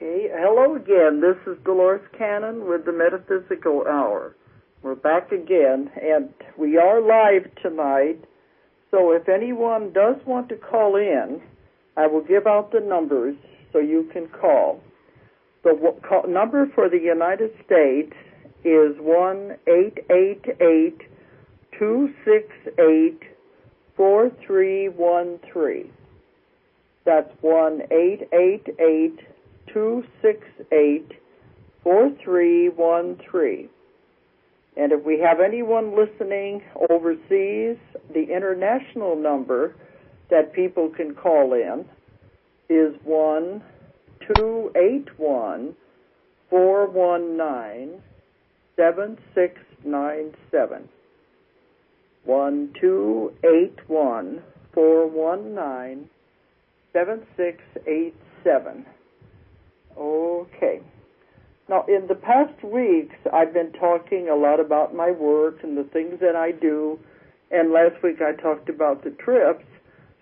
Okay, hello again. This is Dolores Cannon with the Metaphysical Hour. We're back again, and we are live tonight. So if anyone does want to call in, I will give out the numbers so you can call. The number for the United States is 1-888-268-4313. That's 1-888-268-4313. And if we have anyone listening overseas, the international number that people can call in is 1-281-419-7697. 1-281-419-7687. Okay. Now, in the past weeks, I've been talking a lot about my work and the things that I do, and last week I talked about the trips.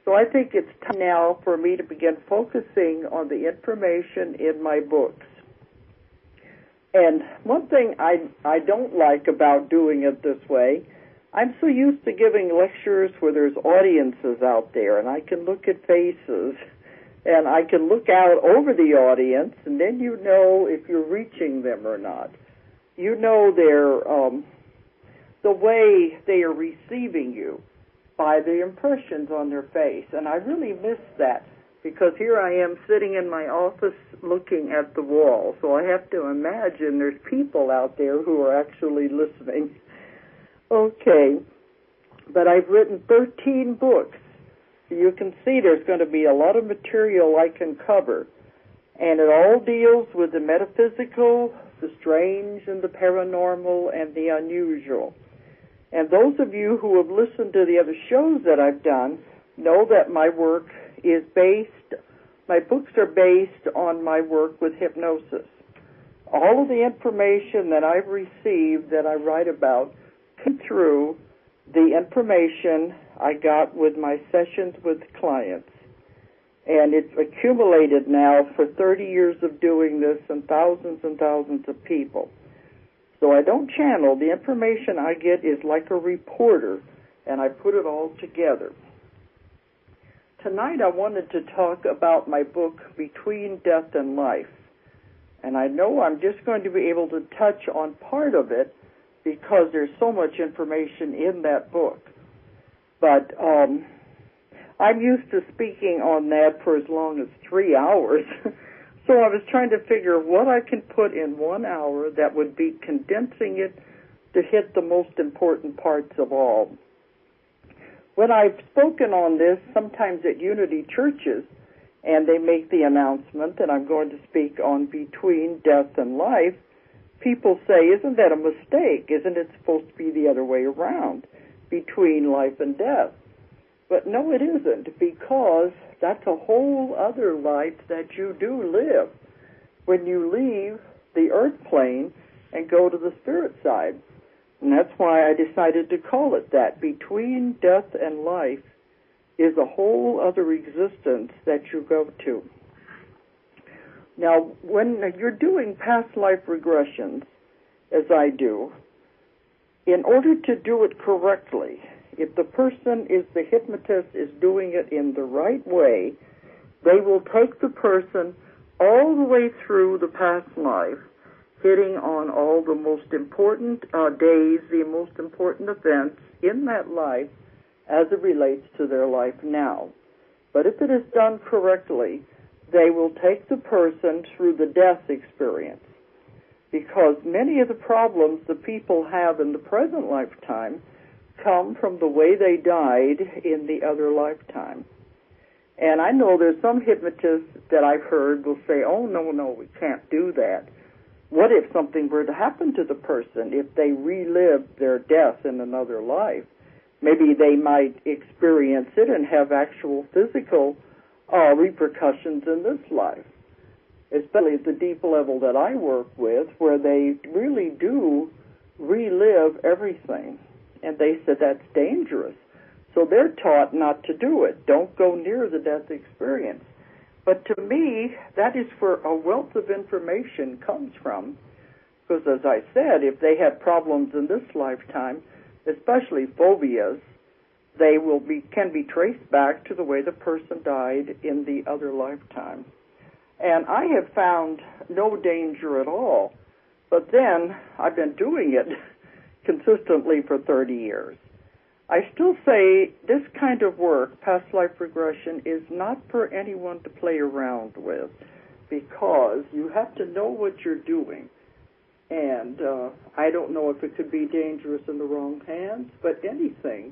So I think it's time now for me to begin focusing on the information in my books. And one thing I don't like about doing it this way, I'm so used to giving lectures where there's audiences out there, and I can look at faces, and I can look out over the audience, and then you know if you're reaching them or not. You know the way they are receiving you by the impressions on their face. And I really miss that, because here I am sitting in my office looking at the wall, so I have to imagine there's people out there who are actually listening. Okay, but I've written 13 books. You can see there's going to be a lot of material I can cover, and it all deals with the metaphysical, the strange, and the paranormal, and the unusual. And those of you who have listened to the other shows that I've done know that my books are based on my work with hypnosis. All of the information that I've received that I write about came through the information I got with my sessions with clients. And it's accumulated now for 30 years of doing this and thousands of people. So I don't channel. The information I get is like a reporter, and I put it all together. Tonight I wanted to talk about my book, Between Death and Life. And I know I'm just going to be able to touch on part of it because there's so much information in that book. But I'm used to speaking on that for as long as 3 hours. So I was trying to figure what I can put in 1 hour that would be condensing it to hit the most important parts of all. When I've spoken on this, sometimes at Unity churches, and they make the announcement that I'm going to speak on Between Death and Life, people say, isn't that a mistake? Isn't it supposed to be the other way around, between life and death? But no, it isn't, because that's a whole other life that you do live when you leave the earth plane and go to the spirit side. And that's why I decided to call it that. Between death and life is a whole other existence that you go to. Now, when you're doing past life regressions, as I do, in order to do it correctly, if the hypnotist is doing it in the right way, they will take the person all the way through the past life, hitting on all the most important days, the most important events in that life as it relates to their life now. But if it is done correctly, they will take the person through the death experience, because many of the problems the people have in the present lifetime come from the way they died in the other lifetime. And I know there's some hypnotists that I've heard will say, oh, no, we can't do that. What if something were to happen to the person if they relived their death in another life? Maybe they might experience it and have actual physical repercussions in this life, especially at the deep level that I work with, where they really do relive everything. And they said that's dangerous. So they're taught not to do it. Don't go near the death experience. But to me, that is where a wealth of information comes from. Because as I said, if they have problems in this lifetime, especially phobias, they can be traced back to the way the person died in the other lifetime. And I have found no danger at all. But then I've been doing it consistently for 30 years. I still say this kind of work, past life regression, is not for anyone to play around with, because you have to know what you're doing. And I don't know if it could be dangerous in the wrong hands, but anything,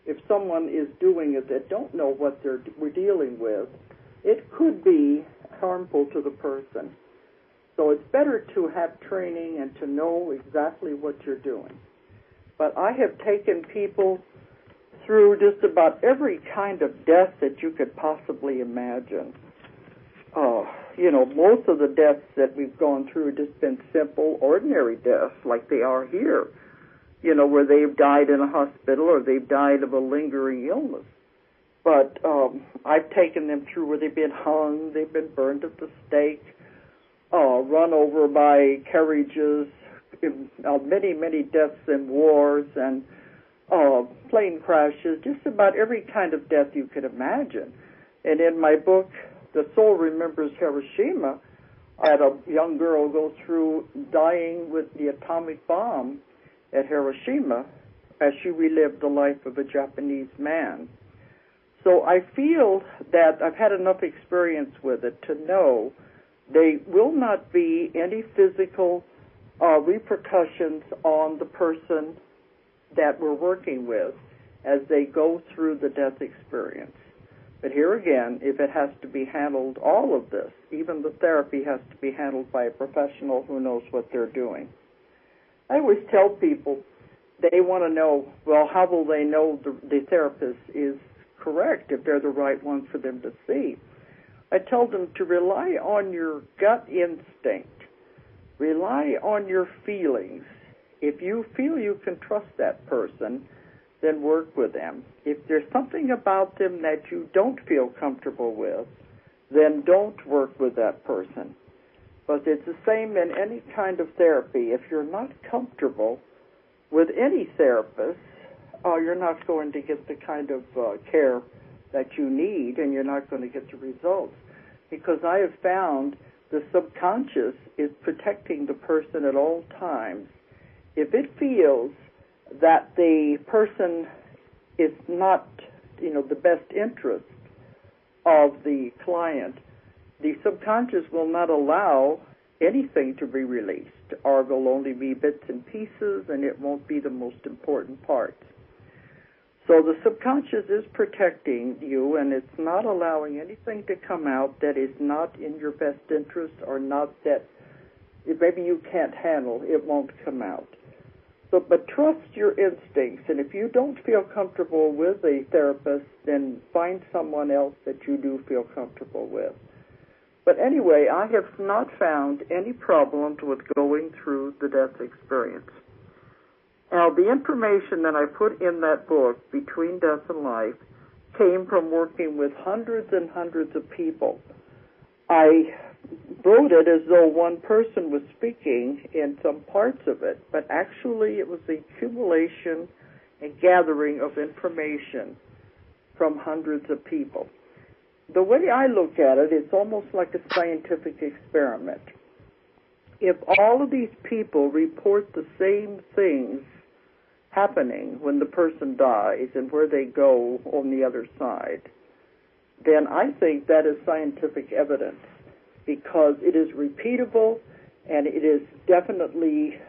if someone is doing it that don't know what we're dealing with, it could be harmful to the person. So it's better to have training and to know exactly what you're doing. But I have taken people through just about every kind of death that you could possibly imagine. Most of the deaths that we've gone through have just been simple, ordinary deaths like they are here, where they've died in a hospital or they've died of a lingering illness. But I've taken them through where they've been hung, they've been burned at the stake, run over by carriages, many, many deaths in wars and plane crashes, just about every kind of death you could imagine. And in my book, The Soul Remembers Hiroshima, I had a young girl go through dying with the atomic bomb at Hiroshima as she relived the life of a Japanese man. So I feel that I've had enough experience with it to know there will not be any physical repercussions on the person that we're working with as they go through the death experience. But here again, if it has to be handled, all of this, even the therapy has to be handled by a professional who knows what they're doing. I always tell people, they want to know, well, how will they know the therapist is correct if they're the right one for them to see? I tell them to rely on your gut instinct. Rely on your feelings. If you feel you can trust that person, then work with them. If there's something about them that you don't feel comfortable with, then don't work with that person. But it's the same in any kind of therapy. If you're not comfortable with any therapist, you're not going to get the kind of care that you need, and you're not going to get the results. Because I have found the subconscious is protecting the person at all times. If it feels that the person is not, the best interest of the client, the subconscious will not allow anything to be released, or will only be bits and pieces, and it won't be the most important parts. So the subconscious is protecting you, and it's not allowing anything to come out that is not in your best interest, or not that maybe you can't handle. It won't come out. So, but trust your instincts, and if you don't feel comfortable with a therapist, then find someone else that you do feel comfortable with. But anyway, I have not found any problems with going through the death experience. Now, the information that I put in that book, Between Death and Life, came from working with hundreds and hundreds of people. I wrote it as though one person was speaking in some parts of it, but actually it was the accumulation and gathering of information from hundreds of people. The way I look at it, it's almost like a scientific experiment. If all of these people report the same things happening when the person dies and where they go on the other side, then I think that is scientific evidence, because it is repeatable and it is definitely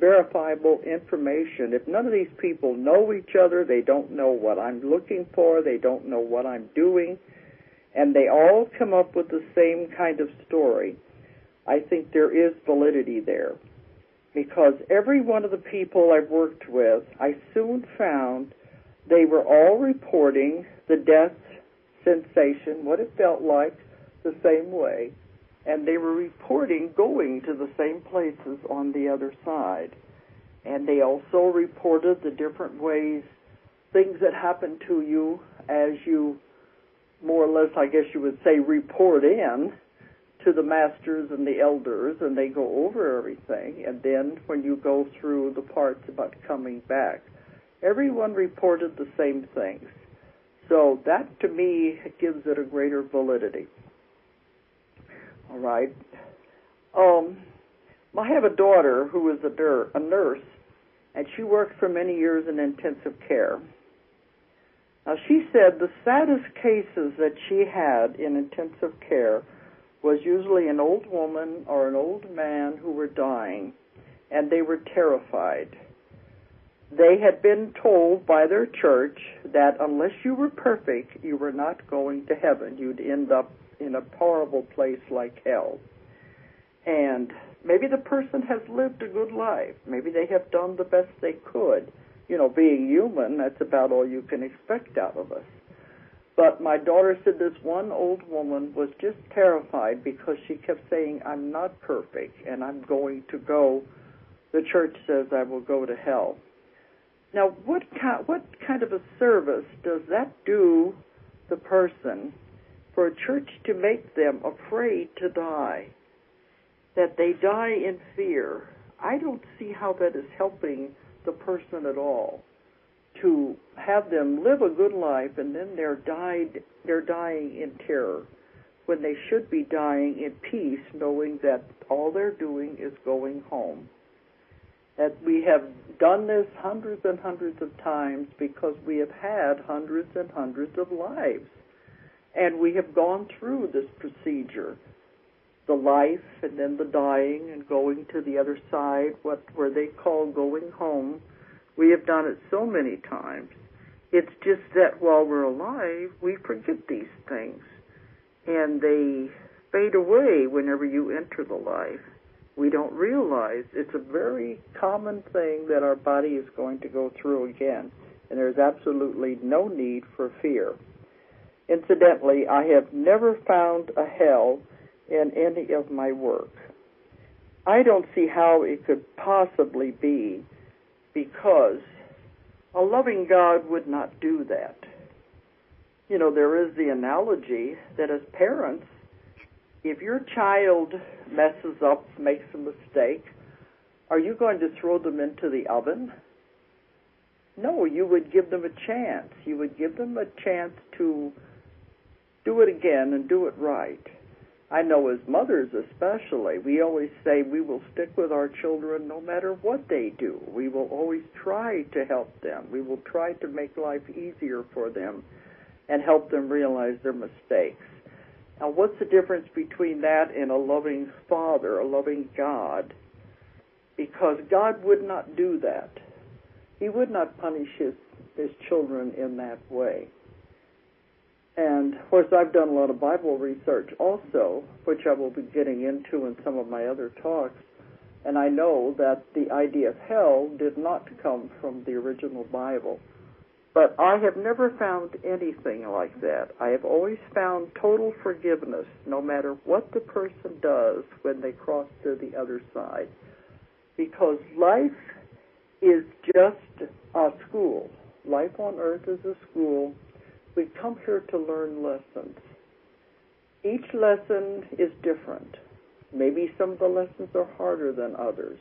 verifiable information. If none of these people know each other, they don't know what I'm looking for, they don't know what I'm doing, and they all come up with the same kind of story, I think there is validity there. Because every one of the people I've worked with, I soon found they were all reporting the death sensation, what it felt like, the same way, and they were reporting going to the same places on the other side. And they also reported the different ways, things that happened to you as you more or less, I guess you would say, report in to the masters and the elders, and they go over everything. And then when you go through the parts about coming back, everyone reported the same things. So that, to me, gives it a greater validity. All right. I have a daughter who is a nurse, and she worked for many years in intensive care. Now, she said the saddest cases that she had in intensive care was usually an old woman or an old man who were dying, and they were terrified. They had been told by their church that unless you were perfect, you were not going to heaven. You'd end up in a horrible place like hell. And maybe the person has lived a good life. Maybe they have done the best they could. You know, being human, that's about all you can expect out of us. But my daughter said this one old woman was just terrified because she kept saying, I'm not perfect, and I'm going to go. The church says I will go to hell. Now, what kind of a service does that do the person for a church to make them afraid to die, that they die in fear? I don't see how that is helping the person at all, to have them live a good life and then they're dying in terror when they should be dying in peace, knowing that all they're doing is going home. That we have done this hundreds and hundreds of times because we have had hundreds and hundreds of lives. And we have gone through this procedure, the life and then the dying and going to the other side, where they call going home. We have done it so many times. It's just that while we're alive, we forget these things, and they fade away whenever you enter the life. We don't realize it's a very common thing that our body is going to go through again, and there's absolutely no need for fear. Incidentally, I have never found a hell in any of my work. I don't see how it could possibly be, because a loving God would not do that. You know, there is the analogy that as parents, if your child messes up, makes a mistake, are you going to throw them into the oven? No, you would give them a chance. You would give them a chance to do it again and do it right. I know as mothers especially, we always say we will stick with our children no matter what they do. We will always try to help them. We will try to make life easier for them and help them realize their mistakes. Now, what's the difference between that and a loving Father, a loving God? Because God would not do that. He would not punish his children in that way. And, of course, I've done a lot of Bible research also, which I will be getting into in some of my other talks, and I know that the idea of hell did not come from the original Bible. But I have never found anything like that. I have always found total forgiveness, no matter what the person does when they cross to the other side. Because life is just a school. Life on earth is a school. We come here to learn lessons. Each lesson is different. Maybe some of the lessons are harder than others.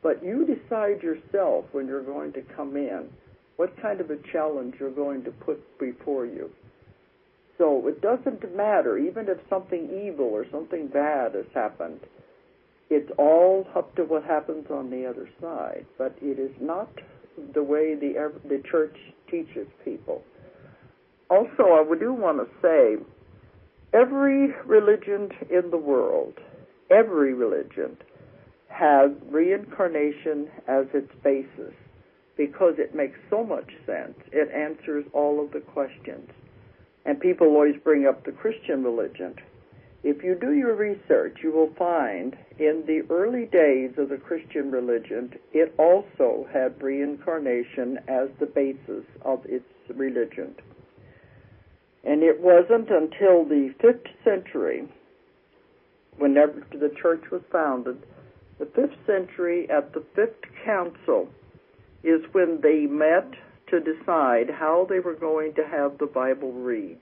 But you decide yourself when you're going to come in what kind of a challenge you're going to put before you. So it doesn't matter, even if something evil or something bad has happened. It's all up to what happens on the other side. But it is not the way the church teaches people. Also, I do want to say, every religion in the world, every religion, has reincarnation as its basis because it makes so much sense. It answers all of the questions. And people always bring up the Christian religion. If you do your research, you will find in the early days of the Christian religion, it also had reincarnation as the basis of its religion. And it wasn't until the 5th century, whenever the church was founded, the 5th century at the 5th council is when they met to decide how they were going to have the Bible read.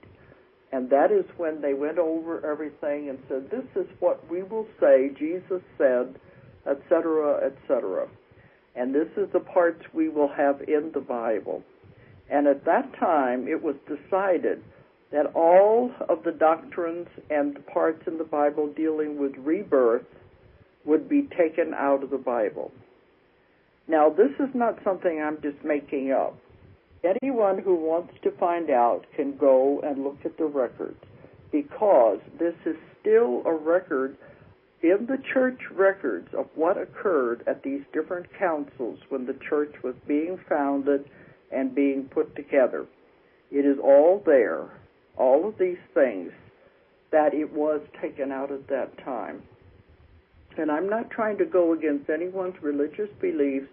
And that is when they went over everything and said, this is what we will say, Jesus said, etc., etc. And this is the parts we will have in the Bible. And at that time, it was decided that all of the doctrines and the parts in the Bible dealing with rebirth would be taken out of the Bible. Now, this is not something I'm just making up. Anyone who wants to find out can go and look at the records, because this is still a record in the church records of what occurred at these different councils when the church was being founded and being put together. It is all there, all of these things, that it was taken out at that time. And I'm not trying to go against anyone's religious beliefs.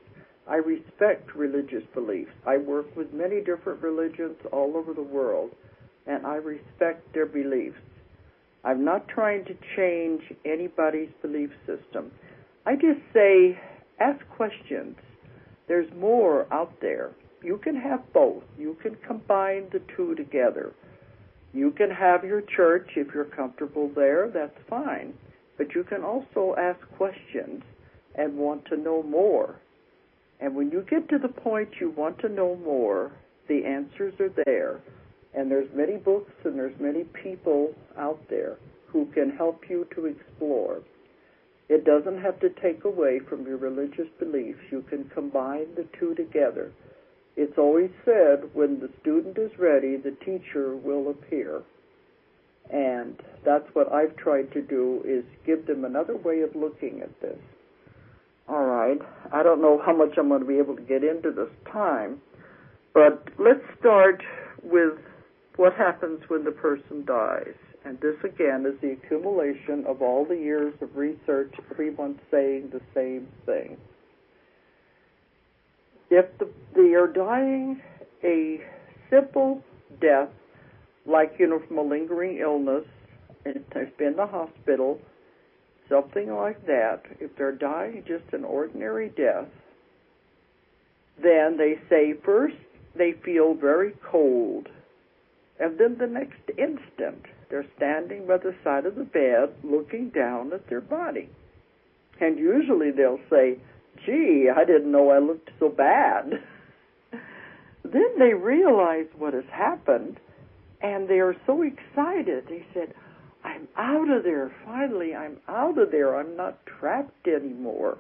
I respect religious beliefs. I work with many different religions all over the world, and I respect their beliefs. I'm not trying to change anybody's belief system. I just say, ask questions. There's more out there. You can have both. You can combine the two together. You can have your church if you're comfortable there. That's fine. But you can also ask questions and want to know more. And when you get to the point you want to know more, the answers are there. And there's many books and there's many people out there who can help you to explore. It doesn't have to take away from your religious beliefs. You can combine the two together. It's always said, when the student is ready, the teacher will appear. And that's what I've tried to do, is give them another way of looking at this. All right. I don't know how much I'm going to be able to get into this time, but let's start with what happens when the person dies. And this, again, is the accumulation of all the years of research, everyone saying the same thing. If they are dying a simple death, like, from a lingering illness, and they've been in the hospital, something like that, if they're dying just an ordinary death, then they say first they feel very cold, and then the next instant they're standing by the side of the bed looking down at their body. And usually they'll say, gee, I didn't know I looked so bad. Then they realize what has happened, and they are so excited. They said, I'm out of there. Finally, I'm out of there. I'm not trapped anymore.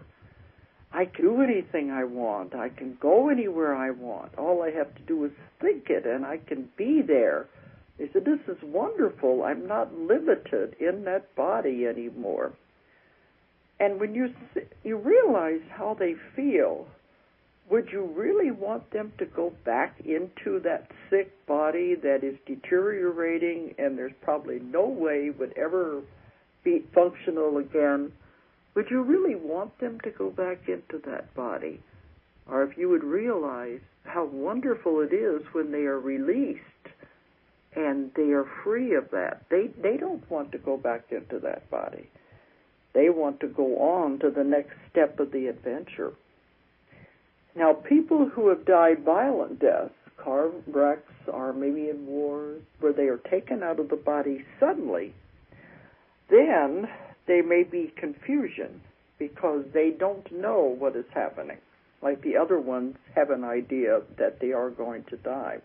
I can do anything I want. I can go anywhere I want. All I have to do is think it, and I can be there. They said, this is wonderful. I'm not limited in that body anymore. And when you realize how they feel, would you really want them to go back into that sick body that is deteriorating and there's probably no way would ever be functional again? Would you really want them to go back into that body? Or if you would realize how wonderful it is when they are released and they are free of that. They don't want to go back into that body. They want to go on to the next step of the adventure. Now, people who have died violent deaths, car wrecks, or maybe in wars, where they are taken out of the body suddenly, then there may be confusion because they don't know what is happening. Like the other ones have an idea that they are going to die.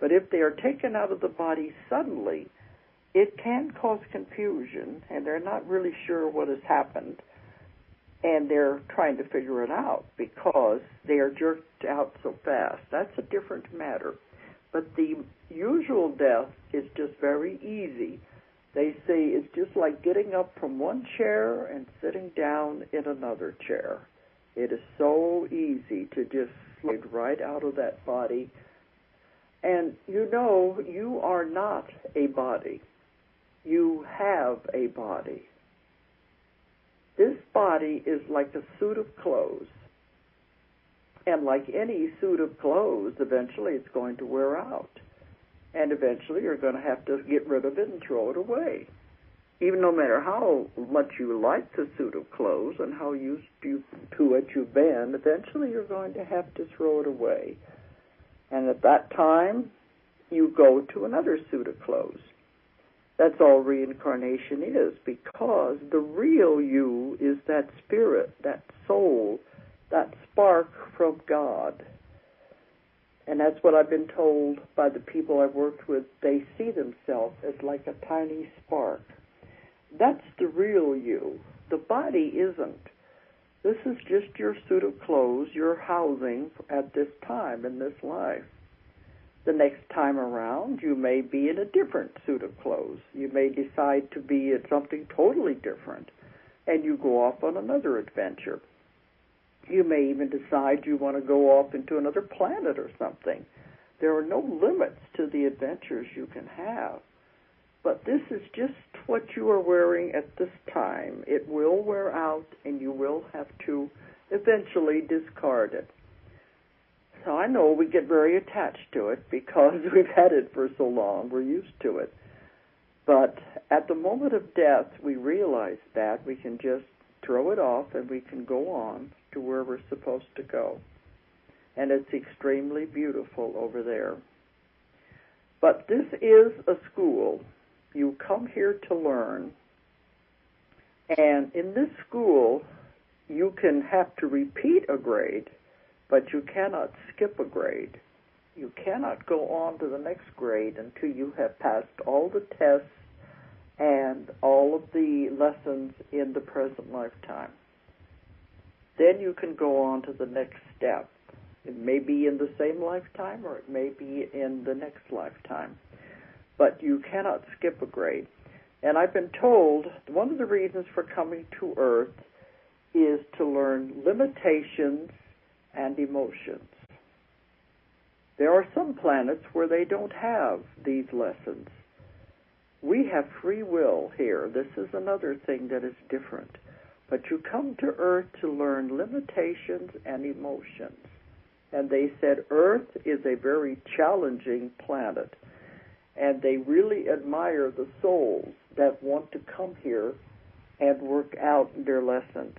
But if they are taken out of the body suddenly, it can cause confusion, and they're not really sure what has happened. And they're trying to figure it out because they are jerked out so fast. That's a different matter. But the usual death is just very easy. They say it's just like getting up from one chair and sitting down in another chair. It is so easy to just slide right out of that body. And you are not a body. You have a body. This body is like a suit of clothes. And like any suit of clothes, eventually it's going to wear out. And eventually you're going to have to get rid of it and throw it away. Even no matter how much you like the suit of clothes and how used to it you've been, eventually you're going to have to throw it away. And at that time, you go to another suit of clothes. That's all reincarnation is, because the real you is that spirit, that soul, that spark from God. And that's what I've been told by the people I've worked with. They see themselves as like a tiny spark. That's the real you. The body isn't. This is just your suit of clothes, your housing at this time in this life. The next time around, you may be in a different suit of clothes. You may decide to be at something totally different, and you go off on another adventure. You may even decide you want to go off into another planet or something. There are no limits to the adventures you can have. But this is just what you are wearing at this time. It will wear out, and you will have to eventually discard it. So I know we get very attached to it because we've had it for so long. We're used to it. But at the moment of death, we realize that we can just throw it off and we can go on to where we're supposed to go. And it's extremely beautiful over there. But this is a school. You come here to learn. And in this school, you can have to repeat a grade, but you cannot skip a grade. You cannot go on to the next grade until you have passed all the tests and all of the lessons in the present lifetime. Then you can go on to the next step. It may be in the same lifetime or it may be in the next lifetime. But you cannot skip a grade. And I've been told one of the reasons for coming to Earth is to learn limitations and emotions. There are some planets where they don't have these lessons. We have free will here. This is another thing that is different. But you come to Earth to learn limitations and emotions. And they said Earth is a very challenging planet. And they really admire the souls that want to come here and work out their lessons.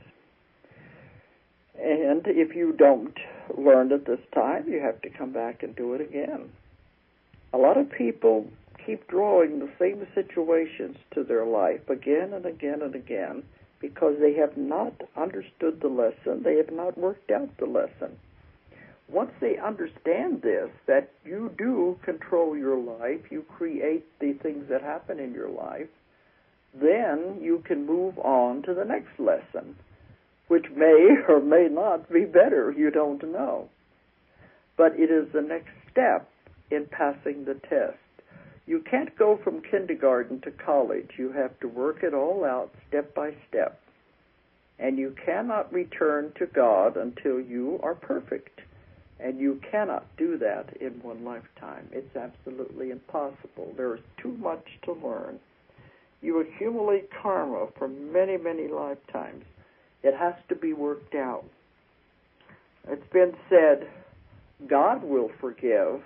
And if you don't learn at this time, you have to come back and do it again. A lot of people keep drawing the same situations to their life again and again and again because they have not understood the lesson. They have not worked out the lesson. Once they understand this, that you do control your life, you create the things that happen in your life, then you can move on to the next lesson, which may or may not be better, you don't know. But it is the next step in passing the test. You can't go from kindergarten to college. You have to work it all out step by step. And you cannot return to God until you are perfect. And you cannot do that in one lifetime. It's absolutely impossible. There is too much to learn. You accumulate karma for many, many lifetimes. It has to be worked out. It's been said, God will forgive,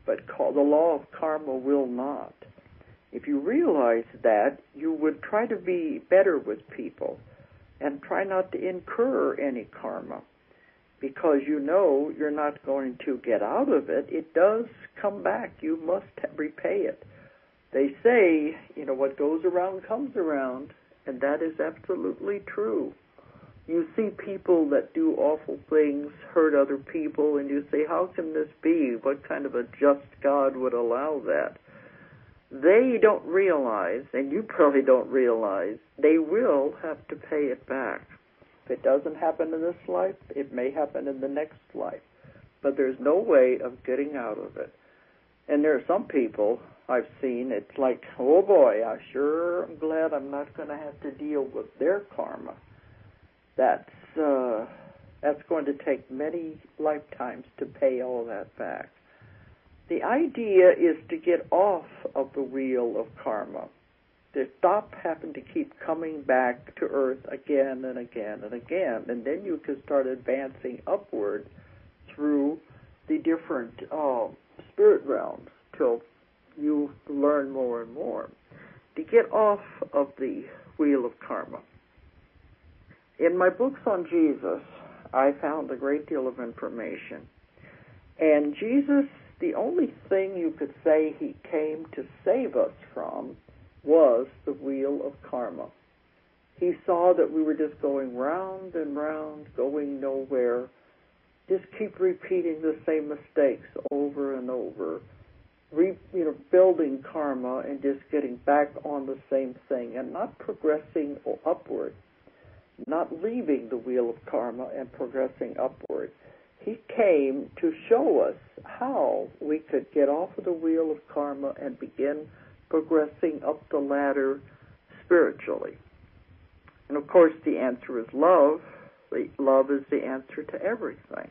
but the law of karma will not. If you realize that, you would try to be better with people and try not to incur any karma, because you know you're not going to get out of it. It does come back. You must repay it. They say, what goes around comes around, and that is absolutely true. You see people that do awful things, hurt other people, and you say, how can this be? What kind of a just God would allow that? They don't realize, and you probably don't realize, they will have to pay it back. If it doesn't happen in this life, it may happen in the next life. But there's no way of getting out of it. And there are some people I've seen, it's like, oh boy, I sure am glad I'm not going to have to deal with their karma. That's going to take many lifetimes to pay all that back. The idea is to get off of the wheel of karma, to stop having to keep coming back to Earth again and again and again, and then you can start advancing upward through the different spirit realms till you learn more and more. To get off of the wheel of karma. In my books on Jesus, I found a great deal of information. And Jesus, the only thing you could say he came to save us from was the wheel of karma. He saw that we were just going round and round, going nowhere, just keep repeating the same mistakes over and over, building karma and just getting back on the same thing and not progressing upward, not leaving the wheel of karma and progressing upward. He came to show us how we could get off of the wheel of karma and begin progressing up the ladder spiritually. And of course the answer is love. Love is the answer to everything.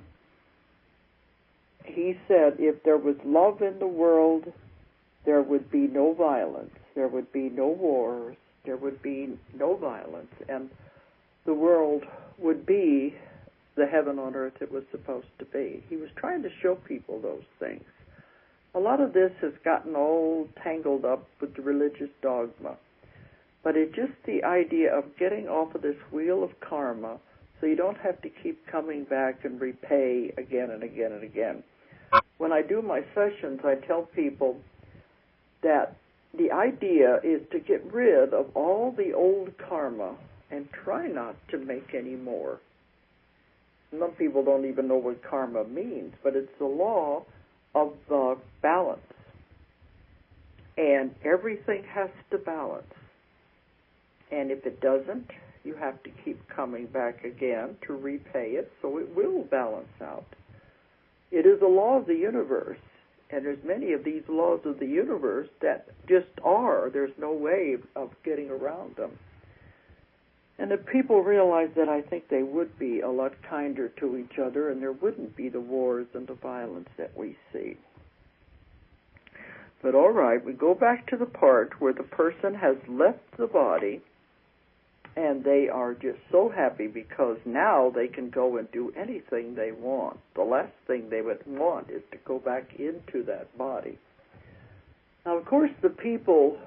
He said if there was love in the world, there would be no violence, there would be no wars, there would be no violence, and the world would be the heaven on earth it was supposed to be. He was trying to show people those things. A lot of this has gotten all tangled up with the religious dogma, but it's just the idea of getting off of this wheel of karma so you don't have to keep coming back and repay again and again and again. When I do my sessions, I tell people that the idea is to get rid of all the old karma and try not to make any more. Some people don't even know what karma means, but it's the law of balance. And everything has to balance. And if it doesn't, you have to keep coming back again to repay it, so it will balance out. It is a law of the universe, and there's many of these laws of the universe that just are. There's no way of getting around them. And if people realize that, I think they would be a lot kinder to each other, and there wouldn't be the wars and the violence that we see. But all right, we go back to the part where the person has left the body, and they are just so happy because now they can go and do anything they want. The last thing they would want is to go back into that body. Now, of course, the people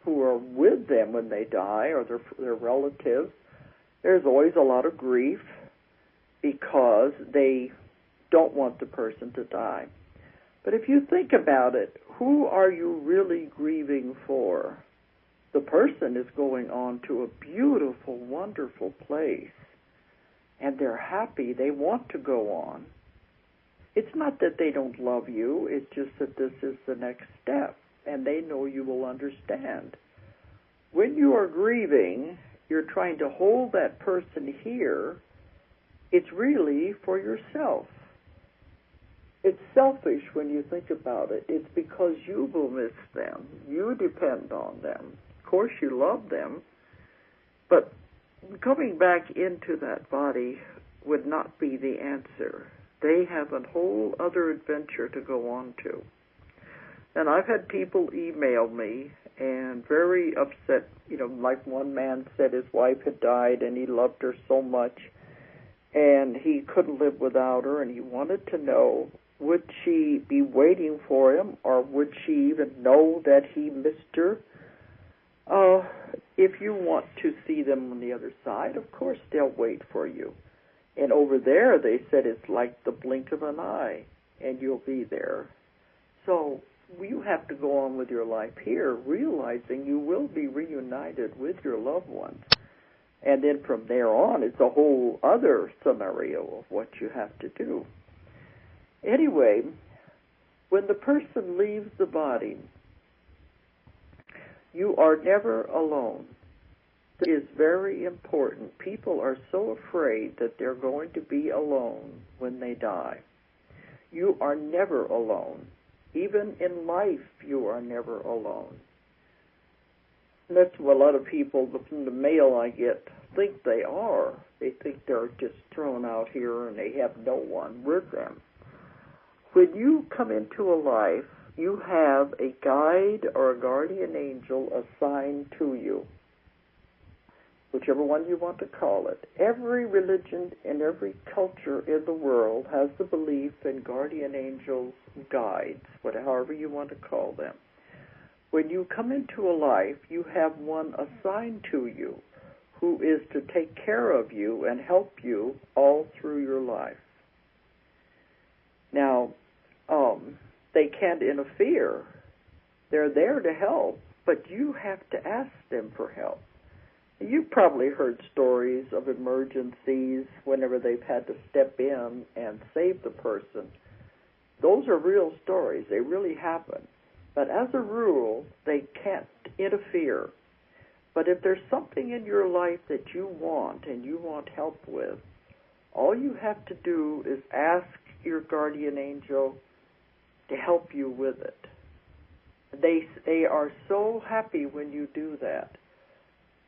who are with them when they die, or their relatives, there's always a lot of grief because they don't want the person to die. But if you think about it, who are you really grieving for? The person is going on to a beautiful, wonderful place, and they're happy. They want to go on. It's not that they don't love you. It's just that this is the next step, and they know you will understand. When you are grieving, you're trying to hold that person here. It's really for yourself. It's selfish when you think about it. It's because you will miss them. You depend on them. Of course, you love them, but coming back into that body would not be the answer. They have a whole other adventure to go on to. And I've had people email me and very upset, like one man said his wife had died and he loved her so much and he couldn't live without her, and he wanted to know, would she be waiting for him, or would she even know that he missed her? If you want to see them on the other side, of course they'll wait for you. And over there, they said it's like the blink of an eye, and you'll be there. So you have to go on with your life here, realizing you will be reunited with your loved ones. And then from there on, it's a whole other scenario of what you have to do. Anyway, when the person leaves the body, you are never alone. It is very important. People are so afraid that they're going to be alone when they die. You are never alone. Even in life, you are never alone. And that's what a lot of people from the mail I get think they are. They think they're just thrown out here and they have no one with them. When you come into a life, you have a guide or a guardian angel assigned to you, whichever one you want to call it. Every religion and every culture in the world has the belief in guardian angels, guides, however you want to call them. When you come into a life, you have one assigned to you who is to take care of you and help you all through your life. Now, they can't interfere. They're there to help, but you have to ask them for help. You've probably heard stories of emergencies whenever they've had to step in and save the person. Those are real stories. They really happen. But as a rule, they can't interfere. But if there's something in your life that you want and you want help with, all you have to do is ask your guardian angel to help you with it. They are so happy when you do that,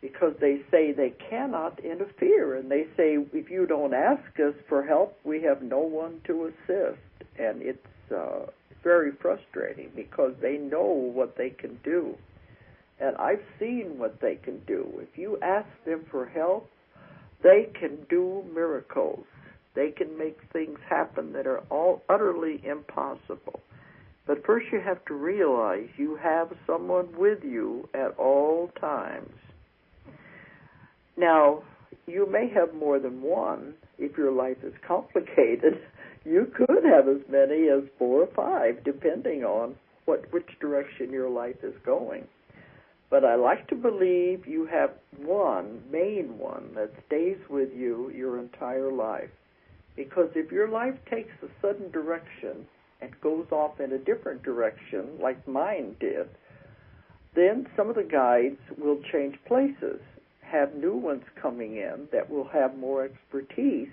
because they say they cannot interfere, and they say, if you don't ask us for help, we have no one to assist. And it's very frustrating, because they know what they can do. And I've seen what they can do. If you ask them for help, they can do miracles. They can make things happen that are all utterly impossible. But first you have to realize you have someone with you at all times. Now, you may have more than one. If your life is complicated, you could have as many as 4 or 5, depending on which direction your life is going. But I like to believe you have one, main one, that stays with you your entire life. Because if your life takes a sudden direction and goes off in a different direction, like mine did, then some of the guides will change places, have new ones coming in that will have more expertise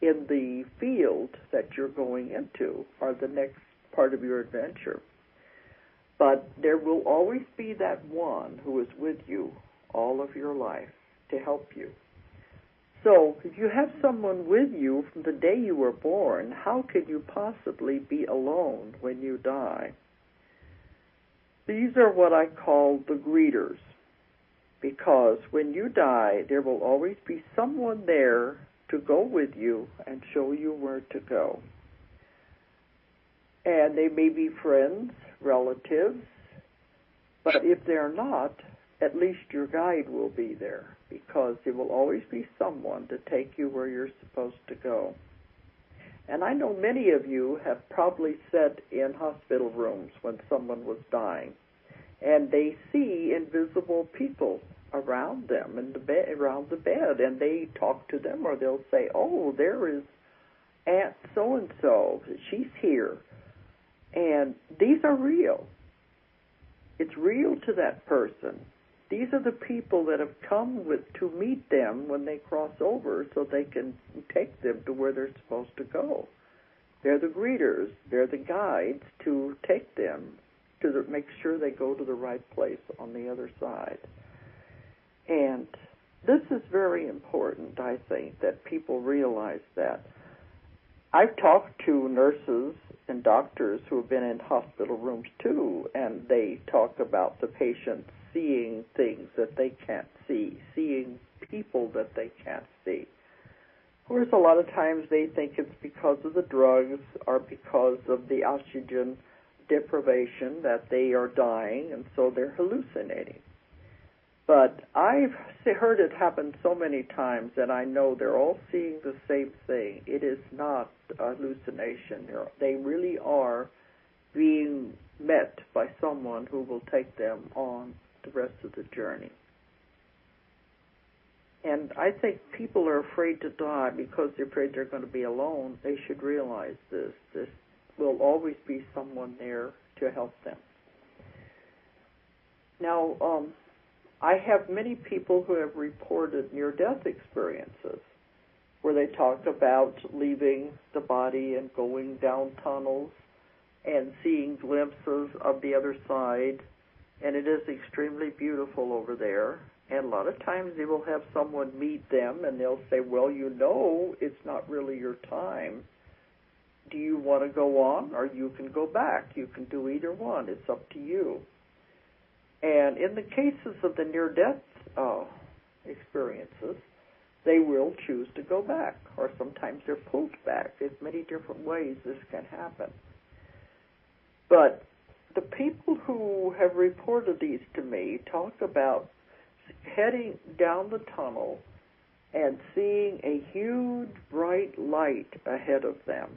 in the field that you're going into or the next part of your adventure. But there will always be that one who is with you all of your life to help you. So if you have someone with you from the day you were born, how could you possibly be alone when you die? These are what I call the greeters, because when you die, there will always be someone there to go with you and show you where to go. And they may be friends, relatives, but if they're not, at least your guide will be there, because there will always be someone to take you where you're supposed to go. And I know many of you have probably sat in hospital rooms when someone was dying, and they see invisible people around them in the bed, around the bed, and they talk to them, or they'll say, "Oh, there is Aunt so-and-so, she's here." And these are real. It's real to that person. These are the people that have come to meet them when they cross over, so they can take them to where they're supposed to go. They're the greeters. They're the guides to take them to make sure they go to the right place on the other side. And this is very important, I think, that people realize that. I've talked to nurses and doctors who have been in hospital rooms too, and they talk about the patients seeing things that they can't see, seeing people that they can't see. Of course, a lot of times they think it's because of the drugs or because of the oxygen deprivation that they are dying, and so they're hallucinating. But I've heard it happen so many times that I know they're all seeing the same thing. It is not a hallucination. They really are being met by someone who will take them on the rest of the journey. And I think people are afraid to die because they're afraid they're going to be alone. They should realize this. There will always be someone there to help them. Now, I have many people who have reported near-death experiences where they talk about leaving the body and going down tunnels and seeing glimpses of the other side, and it is extremely beautiful over there. And a lot of times they will have someone meet them, and they'll say, "Well, you know, it's not really your time. Do you want to go on, or you can go back? You can do either one. It's up to you." And in the cases of the near-death experiences, they will choose to go back, or sometimes they're pulled back. There's many different ways this can happen. But the people who have reported these to me talk about heading down the tunnel and seeing a huge bright light ahead of them.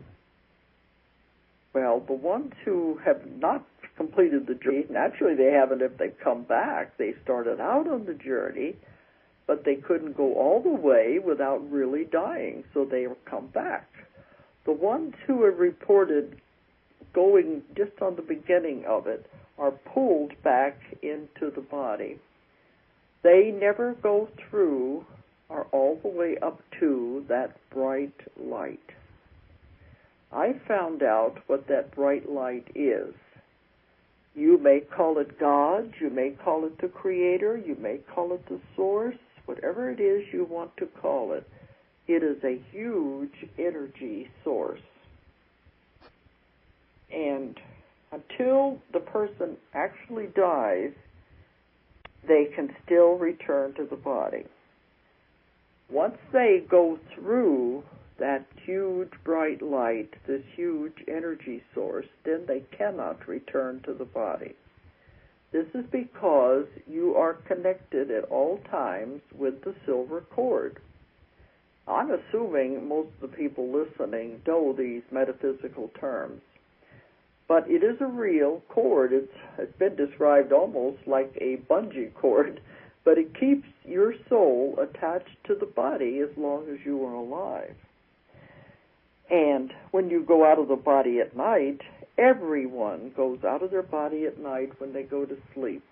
Well, the ones who have not completed the journey. Naturally, they haven't if they've come back. They started out on the journey, but they couldn't go all the way without really dying, so they will come back. The ones who have reported going just on the beginning of it are pulled back into the body. They never go through or all the way up to that bright light. I found out what that bright light is. You may call it God, you may call it the Creator, you may call it the Source, whatever it is you want to call it. It is a huge energy source. And until the person actually dies, they can still return to the body. Once they go through that huge bright light, this huge energy source, then they cannot return to the body. This is because you are connected at all times with the silver cord. I'm assuming most of the people listening know these metaphysical terms. But it is a real cord. It's been described almost like a bungee cord, but it keeps your soul attached to the body as long as you are alive. And when you go out of the body at night, everyone goes out of their body at night when they go to sleep.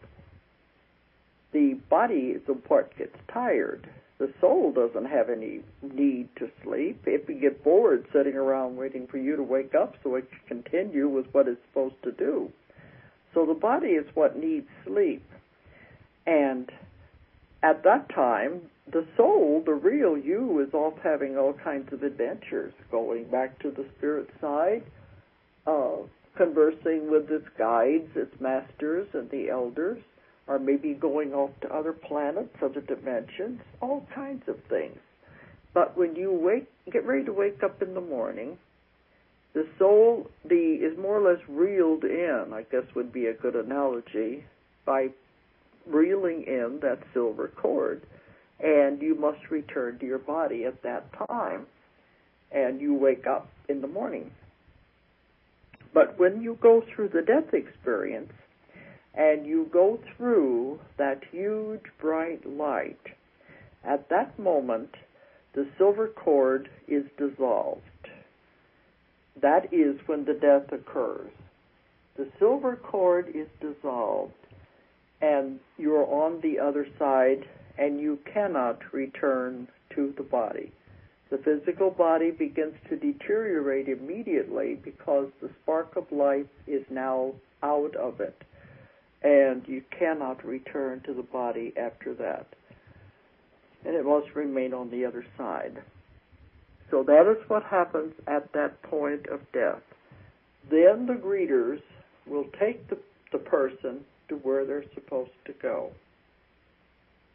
The body, the part gets tired. The soul doesn't have any need to sleep. If you get bored sitting around waiting for you to wake up so it can continue with what it's supposed to do. So the body is what needs sleep. And at that time, the soul, the real you, is off having all kinds of adventures, going back to the spirit side, conversing with its guides, its masters, and the elders, or maybe going off to other planets, other dimensions, all kinds of things. But when you get ready to wake up in the morning, the soul is more or less reeled in, I guess would be a good analogy, by reeling in that silver cord. And you must return to your body at that time, and you wake up in the morning. But when you go through the death experience, and you go through that huge bright light, at that moment, the silver cord is dissolved. That is when the death occurs. The silver cord is dissolved, and you're on the other side, and you cannot return to the body. The physical body begins to deteriorate immediately because the spark of life is now out of it, and you cannot return to the body after that. And it must remain on the other side. So that is what happens at that point of death. Then the greeters will take the person to where they're supposed to go.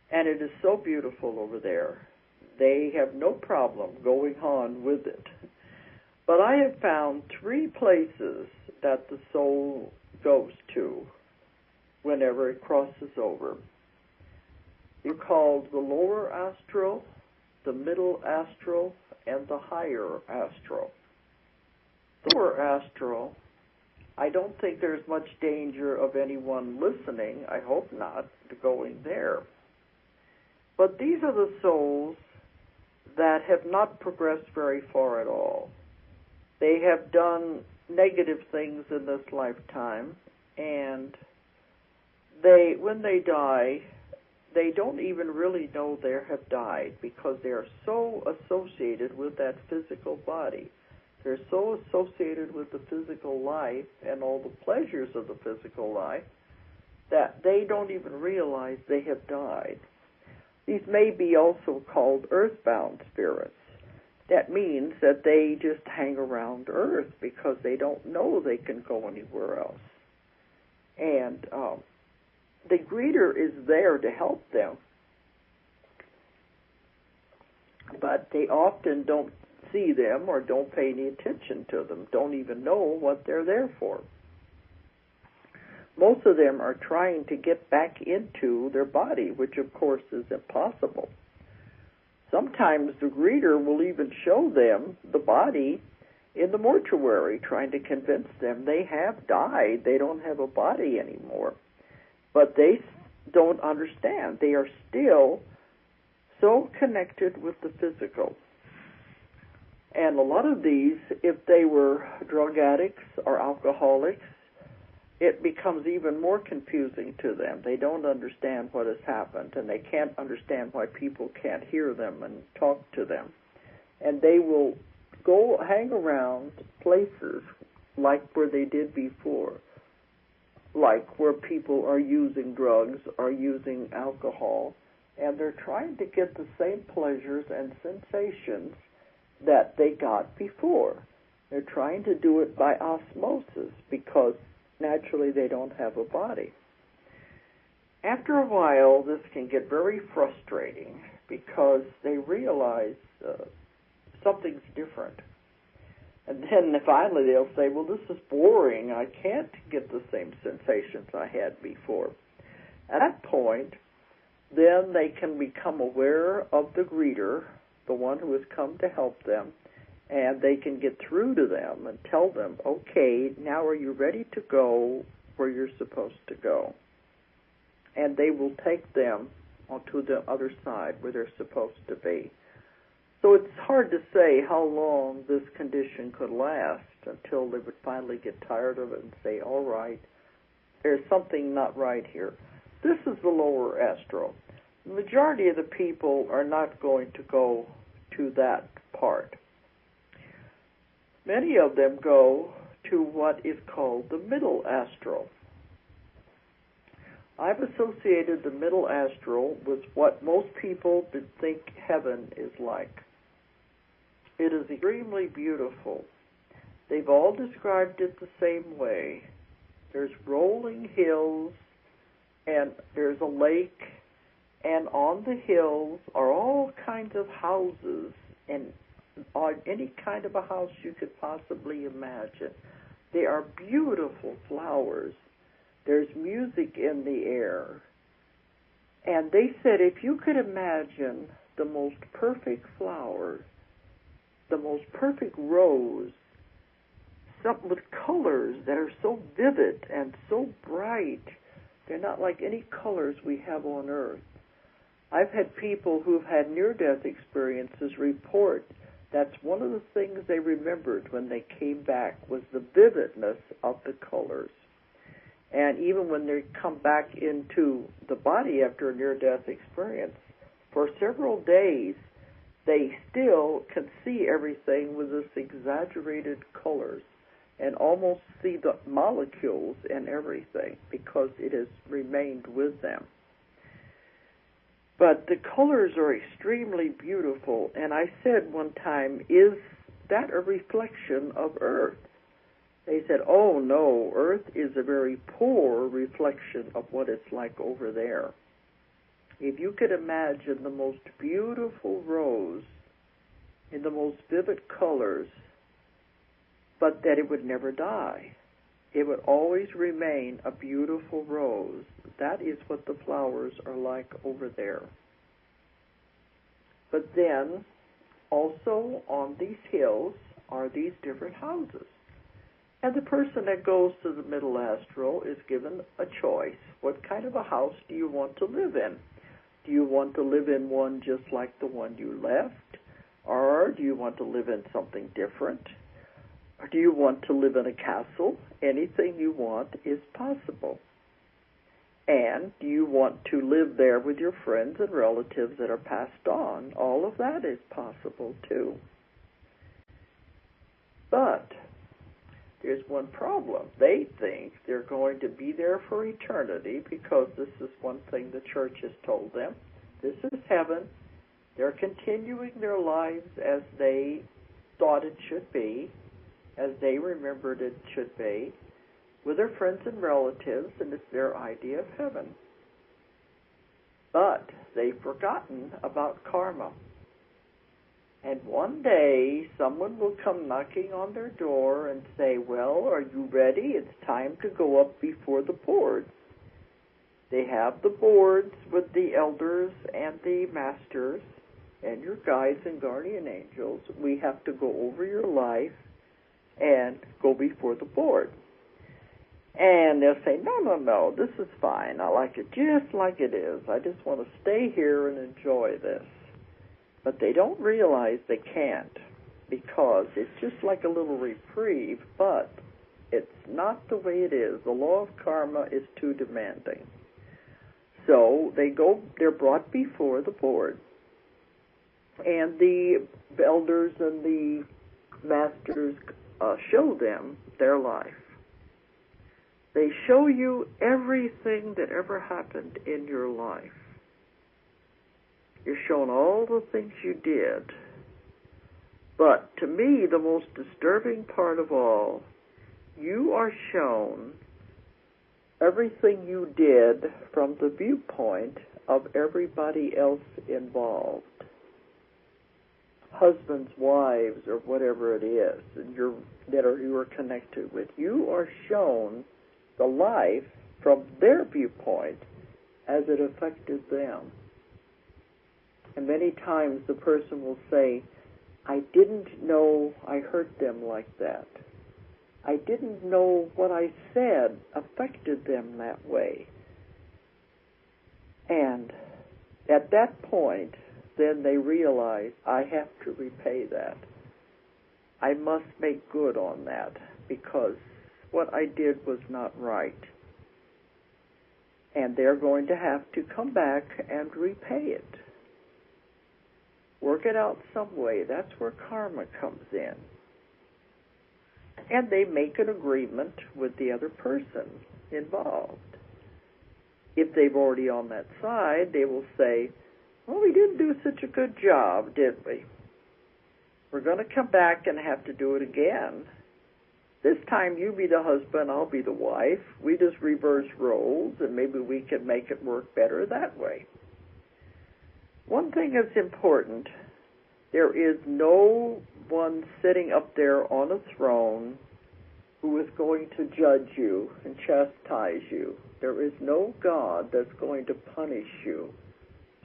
And it is so beautiful over there. They have no problem going on with it. But I have found 3 places that the soul goes to whenever it crosses over. They're called the lower astral, the middle astral, and the higher astral. The lower astral, I don't think there's much danger of anyone listening, I hope not, to going there. But these are the souls that have not progressed very far at all. They have done negative things in this lifetime, and when they die, they don't even really know they have died because they are so associated with that physical body. They're so associated with the physical life and all the pleasures of the physical life that they don't even realize they have died. These may be also called earthbound spirits. That means that they just hang around Earth because they don't know they can go anywhere else. And the greeter is there to help them, but they often don't see them or don't pay any attention to them, don't even know what they're there for. Most of them are trying to get back into their body, which of course is impossible. Sometimes the greeter will even show them the body in the mortuary trying to convince them they have died. They don't have a body anymore. But they don't understand. They are still so connected with the physical. And a lot of these, if they were drug addicts or alcoholics, it becomes even more confusing to them. They don't understand what has happened, and they can't understand why people can't hear them and talk to them. And they will go hang around places like where they did before, like where people are using drugs or using alcohol, and they're trying to get the same pleasures and sensations that they got before. They're trying to do it by osmosis because naturally they don't have a body. After a while, this can get very frustrating because they realize something's different. And then finally they'll say, well, this is boring. I can't get the same sensations I had before. At that point, then they can become aware of the greeter, the one who has come to help them, and they can get through to them and tell them, okay, now are you ready to go where you're supposed to go? And they will take them onto the other side where they're supposed to be. So it's hard to say how long this condition could last until they would finally get tired of it and say, all right, there's something not right here. This is the lower astral. The majority of the people are not going to go to that part. Many of them go to what is called the middle astral. I've associated the middle astral with what most people think heaven is like. It is extremely beautiful. They've all described it the same way. There's rolling hills, and there's a lake, and on the hills are all kinds of houses, and any kind of a house you could possibly imagine. They are beautiful flowers. There's music in the air. And they said if you could imagine the most perfect flower, the most perfect rose, something with colors that are so vivid and so bright, they're not like any colors we have on earth. I've had people who've had near-death experiences report that's one of the things they remembered when they came back was the vividness of the colors. And even when they come back into the body after a near-death experience, for several days, they still can see everything with this exaggerated colors and almost see the molecules and everything because it has remained with them. But the colors are extremely beautiful, and I said one time, is that a reflection of Earth? They said, oh no, Earth is a very poor reflection of what it's like over there. If you could imagine the most beautiful rose in the most vivid colors, but that it would never die. It would always remain a beautiful rose. That is what the flowers are like over there. But then, also on these hills are these different houses. And the person that goes to the middle astral is given a choice. What kind of a house do you want to live in? Do you want to live in one just like the one you left? Or do you want to live in something different? Or do you want to live in a castle? Anything you want is possible. And do you want to live there with your friends and relatives that are passed on? All of that is possible too. But there's one problem. They think they're going to be there for eternity because this is one thing the church has told them. This is heaven. They're continuing their lives as they thought it should be, as they remembered it should be, with their friends and relatives, and it's their idea of heaven. But they've forgotten about karma. And one day, someone will come knocking on their door and say, well, are you ready? It's time to go up before the boards. They have the boards with the elders and the masters and your guides and guardian angels. We have to go over your life and go before the board. And they'll say, no, this is fine. I like it just like it is. I just want to stay here and enjoy this. But they don't realize they can't, because it's just like a little reprieve, but it's not the way it is. The law of karma is too demanding. So they're brought before the board, and the elders and the masters show them their life. They show you everything that ever happened in your life. You're shown all the things you did. But to me, the most disturbing part of all, you are shown everything you did from the viewpoint of everybody else involved. Husbands, wives, or whatever it is you are connected with. You are shown the life from their viewpoint as it affected them. And many times the person will say, I didn't know I hurt them like that. I didn't know what I said affected them that way. And at that point, then they realize, I have to repay that. I must make good on that, because what I did was not right. And they're going to have to come back and repay it. Work it out some way. That's where karma comes in. And they make an agreement with the other person involved. If they've already on that side, they will say, well, we didn't do such a good job, did we? We're going to come back and have to do it again. This time you be the husband, I'll be the wife. We just reverse roles, and maybe we can make it work better that way. One thing that's important, there is no one sitting up there on a throne who is going to judge you and chastise you. There is no God that's going to punish you,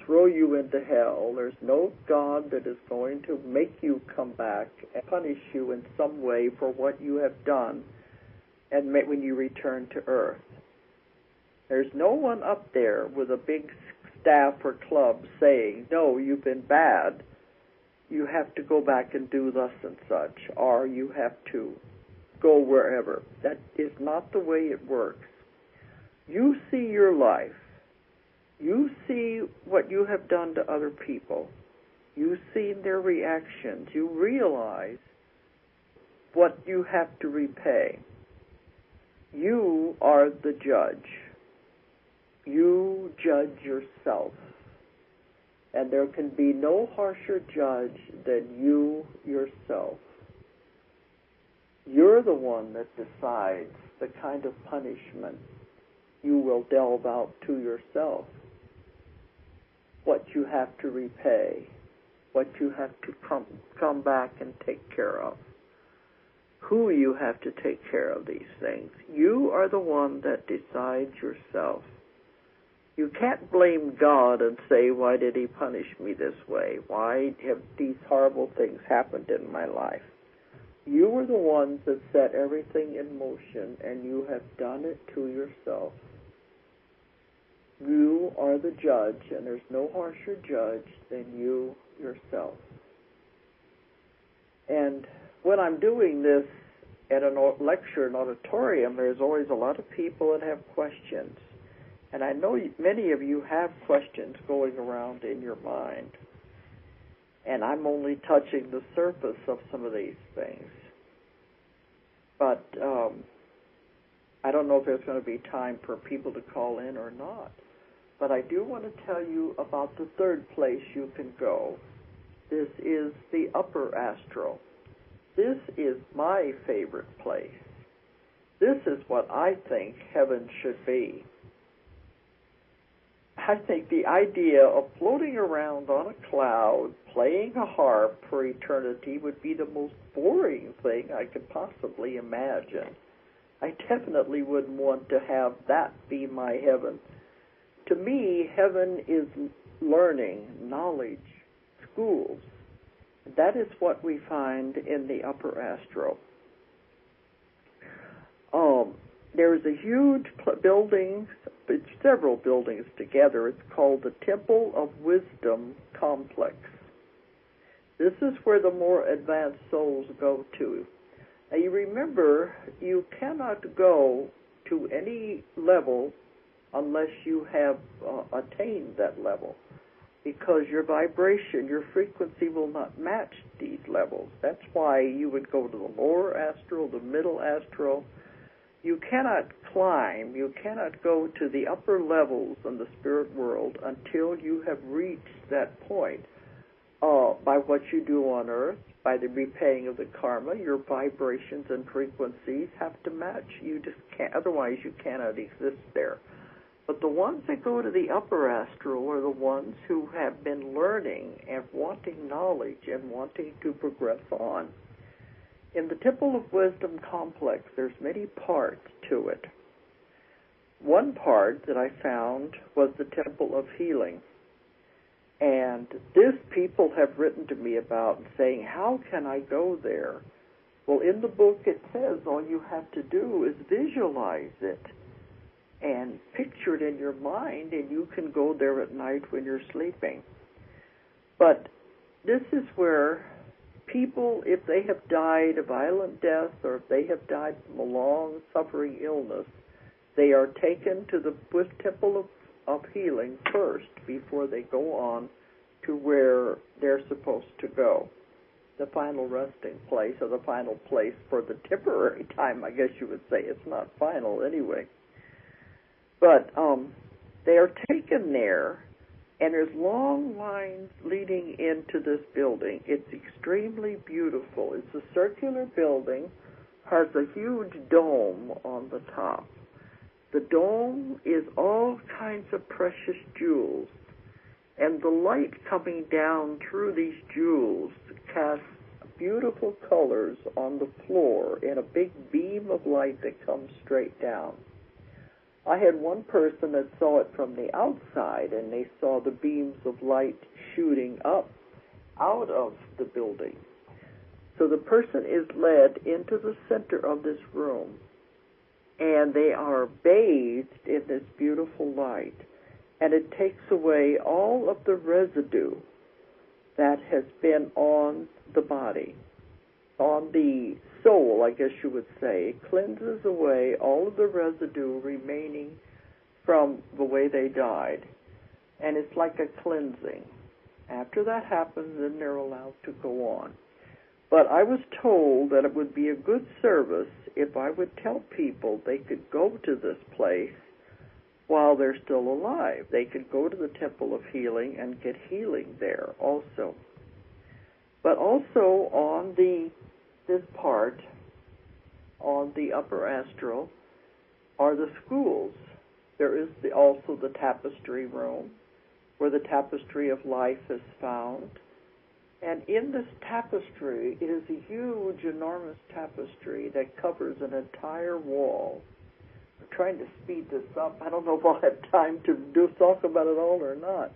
throw you into hell. There's no God that is going to make you come back and punish you in some way for what you have done and when you return to earth. There's no one up there with a big staff or club saying, no, you've been bad. You have to go back and do thus and such, or you have to go wherever. That is not the way it works. You see your life. You see what you have done to other people. You see their reactions. You realize what you have to repay. You are the judge. You judge yourself. And there can be no harsher judge than you yourself. You're the one that decides the kind of punishment you will delve out to yourself, what you have to repay, what you have to come back and take care of, who you have to take care of these things. You are the one that decides yourself. You can't blame God and say, why did he punish me this way? Why have these horrible things happened in my life? You are the ones that set everything in motion, and you have done it to yourself. You are the judge, and there's no harsher judge than you yourself. And when I'm doing this at a lecture, an auditorium, there's always a lot of people that have questions. And I know many of you have questions going around in your mind. And I'm only touching the surface of some of these things. But I don't know if there's going to be time for people to call in or not. But I do want to tell you about the third place you can go. This is the upper astral. This is my favorite place. This is what I think heaven should be. I think the idea of floating around on a cloud, playing a harp for eternity would be the most boring thing I could possibly imagine. I definitely wouldn't want to have that be my heaven. To me, heaven is learning, knowledge, schools. That is what we find in the upper astral. there's a huge building, it's several buildings together. It's called the Temple of Wisdom Complex. This is where the more advanced souls go to. Now you remember, you cannot go to any level unless you have attained that level, because your vibration, your frequency will not match these levels. That's why you would go to the lower astral, the middle astral. You cannot climb, you cannot go to the upper levels in the spirit world until you have reached that point. By what you do on earth, by the repaying of the karma, your vibrations and frequencies have to match. You just can't, otherwise you cannot exist there. But the ones that go to the upper astral are the ones who have been learning and wanting knowledge and wanting to progress on. In the Temple of Wisdom complex, there's many parts to it. One part that I found was the Temple of Healing. And this people have written to me about saying, how can I go there? Well, in the book it says all you have to do is visualize it and picture it in your mind, and you can go there at night when you're sleeping. But this is where people, if they have died a violent death or if they have died from a long suffering illness, they are taken to the Temple of Healing first before they go on to where they're supposed to go, the final resting place, or the final place for the temporary time, I guess you would say. It's not final anyway. But they are taken there, and there's long lines leading into this building. It's extremely beautiful. It's a circular building, has a huge dome on the top. The dome is all kinds of precious jewels, and the light coming down through these jewels casts beautiful colors on the floor in a big beam of light that comes straight down. I had one person that saw it from the outside, and they saw the beams of light shooting up out of the building. So the person is led into the center of this room, and they are bathed in this beautiful light, and it takes away all of the residue that has been on the body, on the soul, I guess you would say. It cleanses away all of the residue remaining from the way they died, and it's like a cleansing. After that happens, then they're allowed to go on. But I was told that it would be a good service if I would tell people they could go to this place while they're still alive. They could go to the Temple of Healing and get healing there also. But also on this part, on the upper astral, are the schools. There is also the tapestry room, where the tapestry of life is found. And in this tapestry, it is a huge, enormous tapestry that covers an entire wall. I'm trying to speed this up. I don't know if I'll have time to talk about it all or not.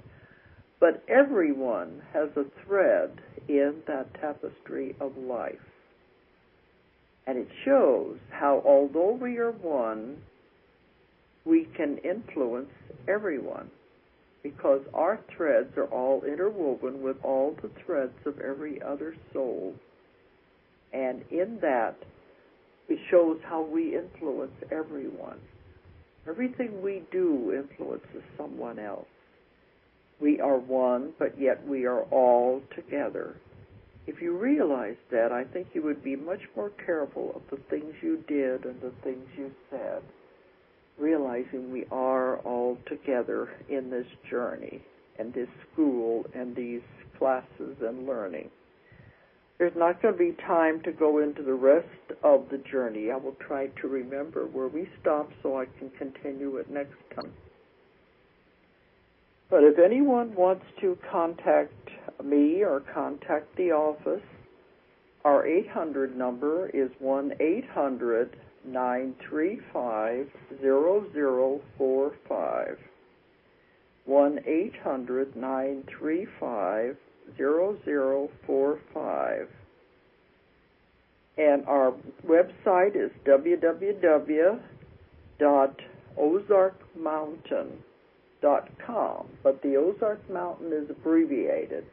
But everyone has a thread in that tapestry of life. And it shows how, although we are one, we can influence everyone, because our threads are all interwoven with all the threads of every other soul. And in that, it shows how we influence everyone. Everything we do influences someone else. We are one, but yet we are all together. If you realize that, I think you would be much more careful of the things you did and the things you said, realizing we are all together in this journey and this school and these classes and learning. There's not going to be time to go into the rest of the journey. I will try to remember where we stopped so I can continue it next time. But if anyone wants to contact me or contact the office, our 800 number is 1-800-935-0045. 1-800-935-0045. And our website is www.housekeeping, ozarkmountain.com, but the Ozark Mountain is abbreviated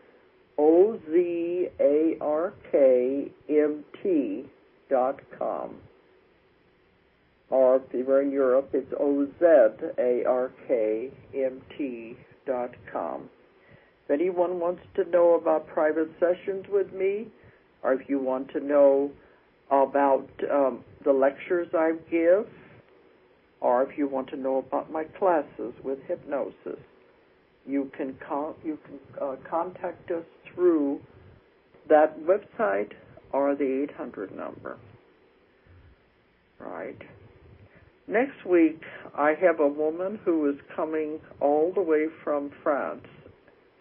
OZARKMT.com. Or if you're in Europe, it's OZARKMT.com. If anyone wants to know about private sessions with me, or if you want to know about the lectures I give, or if you want to know about my classes with hypnosis, you can contact us through that website or the 800 number. Right. Next week, I have a woman who is coming all the way from France.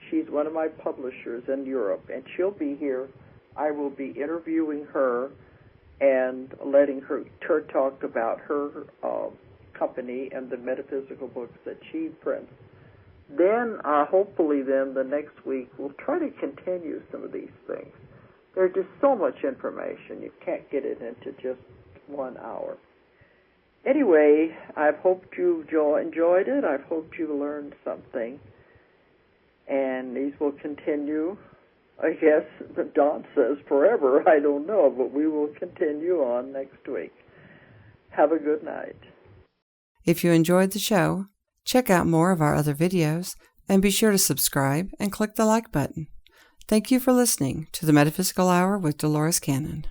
She's one of my publishers in Europe, and she'll be here. I will be interviewing her and letting her talk about her company and the metaphysical books that she prints. Then, hopefully then, the next week, we'll try to continue some of these things. There's just so much information. You can't get it into just 1 hour. Anyway, I've hoped you enjoyed it. I've hoped you learned something. And these will continue, I guess, Don says forever. I don't know, but we will continue on next week. Have a good night. If you enjoyed the show, check out more of our other videos and be sure to subscribe and click the like button. Thank you for listening to the Metaphysical Hour with Dolores Cannon.